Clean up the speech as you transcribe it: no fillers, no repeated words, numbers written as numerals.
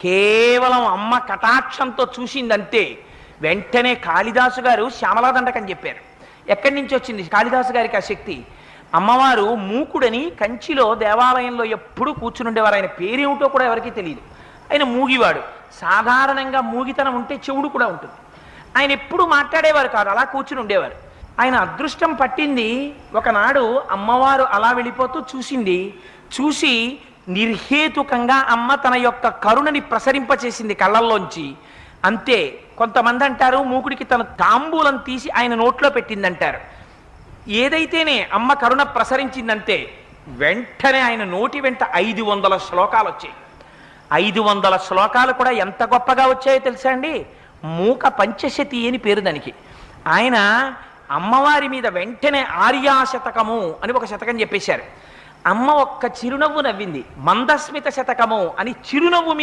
కేవలం అమ్మ కటాక్షంతో చూసిందంతే వెంటనే కాళిదాసు గారు శ్యామలాదండకని చెప్పారు. ఎక్కడి నుంచి వచ్చింది కాళిదాసు గారికి ఆ శక్తి? అమ్మవారు మూకుడని కంచిలో దేవాలయంలో ఎప్పుడూ కూర్చుని ఉండేవారు. ఆయన పేరేమిటో కూడా ఎవరికీ తెలియదు. ఆయన మూగివాడు. సాధారణంగా మూగితనం ఉంటే చెవుడు కూడా ఉంటుంది. ఆయన ఎప్పుడు మాట్లాడేవారు కాదు, అలా కూర్చుని ఉండేవారు. ఆయన అదృష్టం పట్టింది. ఒకనాడు అమ్మవారు అలా వెళ్ళిపోతూ చూసింది. చూసి నిర్హేతుకంగా అమ్మ తన యొక్క కరుణని ప్రసరింపచేసింది కళ్ళల్లోంచి. అంతే. కొంతమంది అంటారు మూకుడికి తన తాంబూలం తీసి ఆయన నోట్లో పెట్టిందంటారు. ఏదైతేనే అమ్మ కరుణ ప్రసరించిందంతే వెంటనే ఆయన నోటి వెంట 500 శ్లోకాలు వచ్చాయి. 500 శ్లోకాలు కూడా ఎంత గొప్పగా వచ్చాయో తెలుసా అండి? మూక పంచశతి అని పేరు దానికి. ఆయన అమ్మవారి మీద వెంటనే ఆర్యాశతకము అని ఒక శతకం చెప్పేశారు. అమ్మ ఒక్క చిరునవ్వు నవ్వింది. మందస్మిత శతకము అని చిరునవ్వు